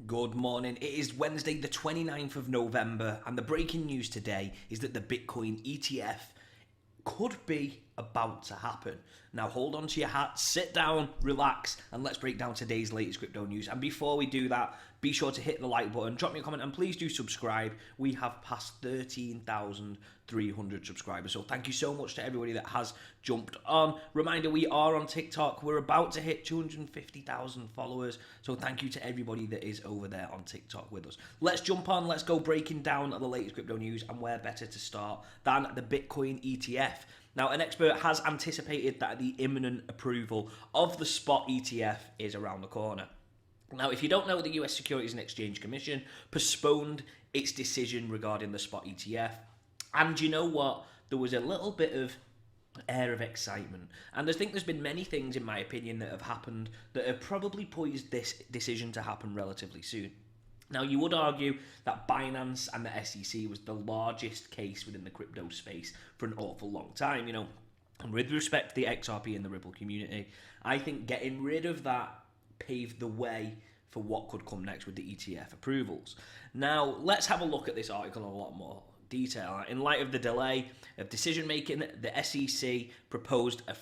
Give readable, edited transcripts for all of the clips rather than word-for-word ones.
Good morning. It is Wednesday, the 29th of November, and the breaking news today is that the Bitcoin ETF could be about to happen. Now hold on to your hat, sit down, relax, and let's break down today's latest crypto news. And before we do that, be sure to hit the like button, drop me a comment, and please do subscribe. We have passed 13,300 subscribers, so thank you so much to everybody that has jumped on. Reminder, we are on TikTok. We're about to hit 250,000 followers, so thank you to everybody that is over there on TikTok with us. Let's jump on, let's go breaking down the latest crypto news, and where better to start than the Bitcoin ETF. Now, an expert has anticipated that the imminent approval of the spot ETF is around the corner. Now, if you don't know, the US Securities and Exchange Commission postponed its decision regarding the spot ETF. And you know what? There was a little bit of air of excitement. And I think there's been many things, in my opinion, that have happened that have probably poised this decision to happen relatively soon. Now, you would argue that Binance and the SEC was the largest case within the crypto space for an awful long time, you know. And with respect to the XRP and the Ripple community, I think getting rid of that paved the way for what could come next with the ETF approvals. Now, let's have a look at this article in a lot more detail. In light of the delay of decision making, the SEC proposed by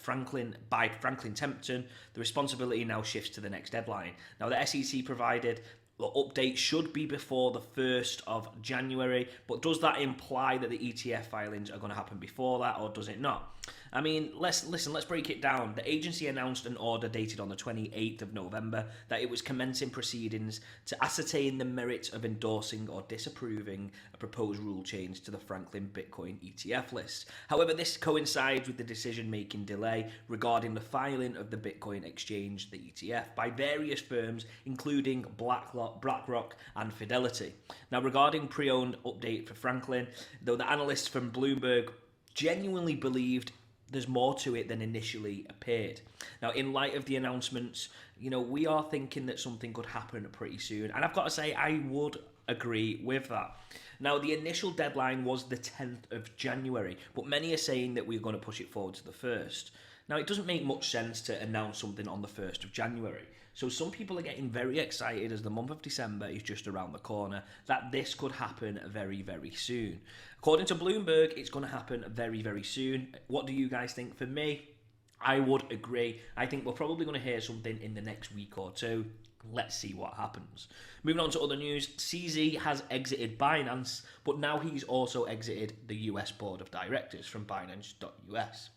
Franklin Templeton. The responsibility now shifts to the next deadline. Now, the SEC provided the update should be before the 1st of January, but does that imply that the ETF filings are going to happen before that, or does it not? I mean, let's break it down. The agency announced an order dated on the 28th of November that it was commencing proceedings to ascertain the merits of endorsing or disapproving a proposed rule change to the Franklin Bitcoin ETF list. However, this coincides with the decision-making delay regarding the filing of the Bitcoin exchange, the ETF, by various firms, including BlackRock and Fidelity. Now, regarding pre-owned update for Franklin, though the analysts from Bloomberg genuinely believed there's more to it than initially appeared. Now, in light of the announcements, you know, we are thinking that something could happen pretty soon. And I've got to say, I would agree with that. Now, the initial deadline was the 10th of January, but many are saying that we're going to push it forward to the 1st. Now, it doesn't make much sense to announce something on the 1st of January. So some people are getting very excited as the month of December is just around the corner that this could happen very, very soon. According to Bloomberg, it's going to happen very, very soon. What do you guys think? For me, I would agree. I think we're probably going to hear something in the next week or two. Let's see what happens. Moving on to other news, CZ has exited Binance, but now he's also exited the US board of directors from Binance.us.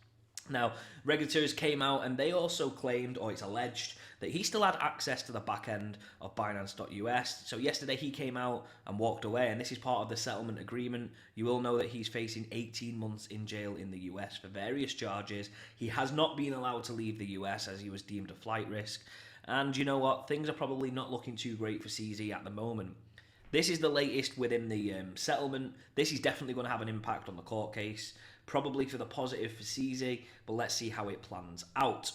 Now, regulators came out and they also claimed, or it's alleged, that he still had access to the back end of Binance.us. So yesterday he came out and walked away, and this is part of the settlement agreement. You will know that he's facing 18 months in jail in the US for various charges. He has not been allowed to leave the US as he was deemed a flight risk. And you know what? Things are probably not looking too great for CZ at the moment. This is the latest within the settlement. This is definitely going to have an impact on the court case, probably for the positive for CZ, but let's see how it plans out.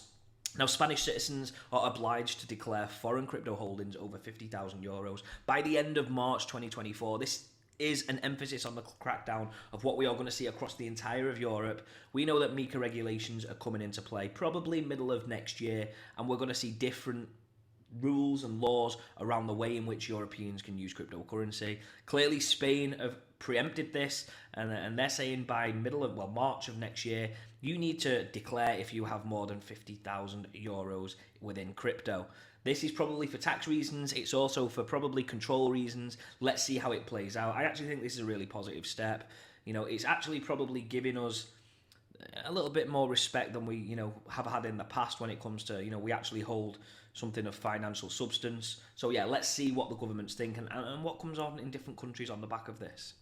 Now, Spanish citizens are obliged to declare foreign crypto holdings over 50,000 euros by the end of March 2024. This is an emphasis on the crackdown of what we are going to see across the entire of Europe. We know that MiCA regulations are coming into play probably middle of next year, and we're going to see different rules and laws around the way in which Europeans can use cryptocurrency. Clearly, Spain have preempted this, and they're saying by March of next year, you need to declare if you have more than 50,000 euros within crypto. This is probably for tax reasons. It's also for probably control reasons. Let's see how it plays out. I actually think this is a really positive step. You know, it's actually probably giving us a little bit more respect than we, have had in the past when it comes to, we actually hold something of financial substance. So yeah, let's see what the government's thinking and what comes on in different countries on the back of this.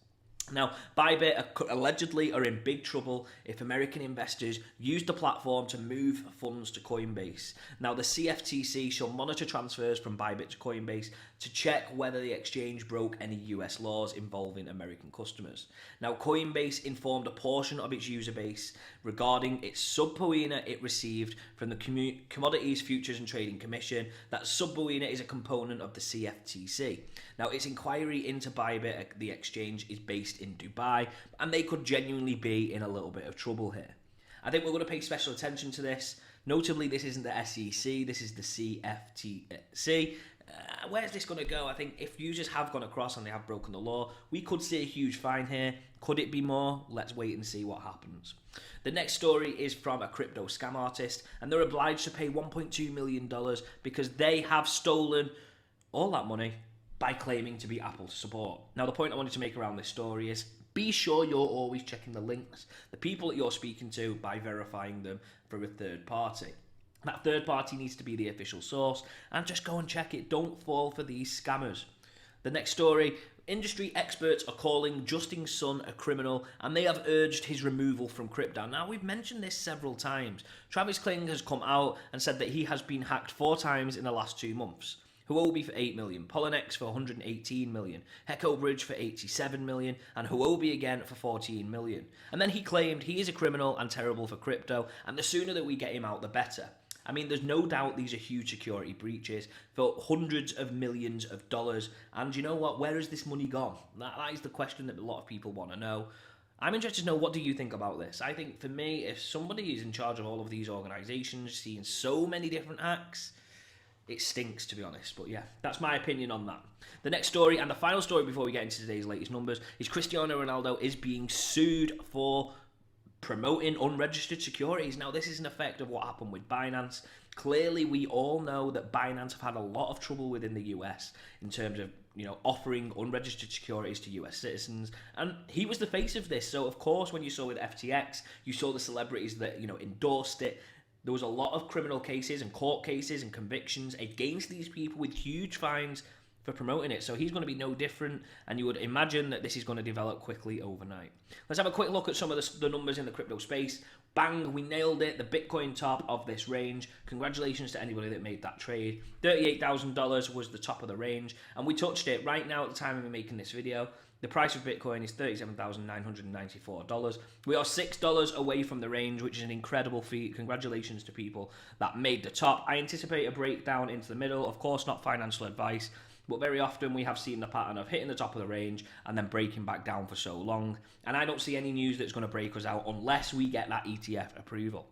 Now, Bybit allegedly are in big trouble if American investors use the platform to move funds to Coinbase. Now, the CFTC shall monitor transfers from Bybit to Coinbase to check whether the exchange broke any US laws involving American customers. Now, Coinbase informed a portion of its user base regarding its subpoena it received from the Commodities Futures and Trading Commission. That subpoena is a component of the CFTC. Now, its inquiry into Bybit, the exchange, is based in Dubai, and they could genuinely be in a little bit of trouble here. I think we're going to pay special attention to this. Notably, this isn't the SEC, this is the CFTC. Where's this going to go? I think if users have gone across and they have broken the law, we could see a huge fine here. Could it be more? Let's wait and see what happens. The next story is from a crypto scam artist, and they're obliged to pay $1.2 million because they have stolen all that money by claiming to be Apple support. Now, the point I wanted to make around this story is be sure you're always checking the links, the people that you're speaking to, by verifying them for a third party. That third party needs to be the official source, and just go and check it. Don't fall for these scammers. The next story, industry experts are calling Justin Sun a criminal, and they have urged his removal from crypto. Now, we've mentioned this several times. Travis Kling has come out and said that he has been hacked 4 times in the last 2 months. Huobi for 8 million, Polynex for 118 million, Heco Bridge for 87 million, and Huobi again for 14 million. And then he claimed he is a criminal and terrible for crypto, and the sooner that we get him out, the better. I mean, there's no doubt these are huge security breaches for hundreds of millions of dollars. And you know what? Where has this money gone? That is the question that a lot of people want to know. I'm interested to know, what do you think about this? I think for me, if somebody is in charge of all of these organizations, seeing so many different hacks, it stinks, to be honest. But yeah, that's my opinion on that. The next story, and the final story before we get into today's latest numbers, is Cristiano Ronaldo is being sued for promoting unregistered securities. Now, this is an effect of what happened with Binance. Clearly, we all know that Binance have had a lot of trouble within the US in terms of, offering unregistered securities to US citizens. And he was the face of this. So, of course, when you saw with FTX, you saw the celebrities that, endorsed it. There was a lot of criminal cases and court cases and convictions against these people with huge fines for promoting it. So he's going to be no different, and you would imagine that this is going to develop quickly overnight. Let's have a quick look at some of the numbers in the crypto space. Bang, we nailed it. The Bitcoin top of this range. Congratulations to anybody that made that trade. $38,000 was the top of the range, and we touched it. Right now, at the time of me making this video, the price of Bitcoin is $37,994. We are $6 away from the range, which is an incredible feat. Congratulations to people that made the top. I anticipate a breakdown into the middle. Of course, not financial advice, but very often we have seen the pattern of hitting the top of the range and then breaking back down for so long. And I don't see any news that's going to break us out unless we get that ETF approval.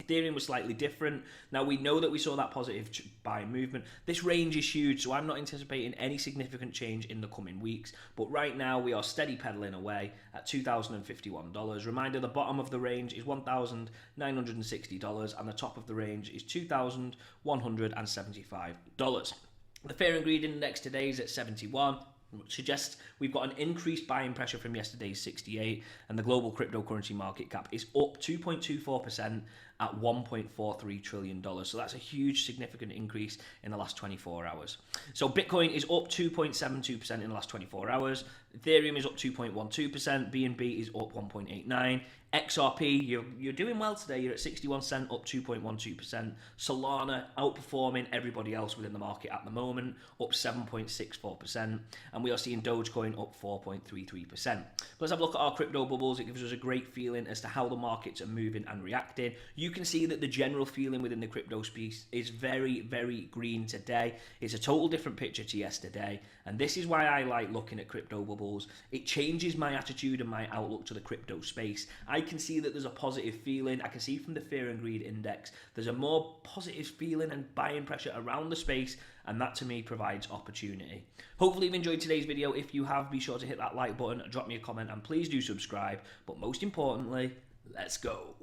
Ethereum was slightly different. Now, we know that we saw that positive buying movement. This range is huge, so I'm not anticipating any significant change in the coming weeks. But right now, we are steady pedaling away at $2,051. Reminder, the bottom of the range is $1,960, and the top of the range is $2,175. The Fear and Greed Index today is at 71, which suggests we've got an increased buying pressure from yesterday's 68, and the global cryptocurrency market cap is up 2.24% at $1.43 trillion. So that's a huge, significant increase in the last 24 hours. So Bitcoin is up 2.72% in the last 24 hours. Ethereum is up 2.12%. BNB is up 1.89%. XRP, you're doing well today. You're at 61 cent, up 2.12%. Solana outperforming everybody else within the market at the moment, up 7.64%. And we are seeing Dogecoin up 4.33%. Let's have a look at our crypto bubbles. It gives us a great feeling as to how the markets are moving and reacting. You can see that the general feeling within the crypto space is very, very green today. It's a total different picture to yesterday. And this is why I like looking at crypto bubbles. It changes my attitude and my outlook to the crypto space. I can see that there's a positive feeling. I can see from the Fear and Greed Index, there's a more positive feeling and buying pressure around the space, and that to me provides opportunity. Hopefully you've enjoyed today's video. If you have, be sure to hit that like button, drop me a comment, and please do subscribe. But most importantly, let's go.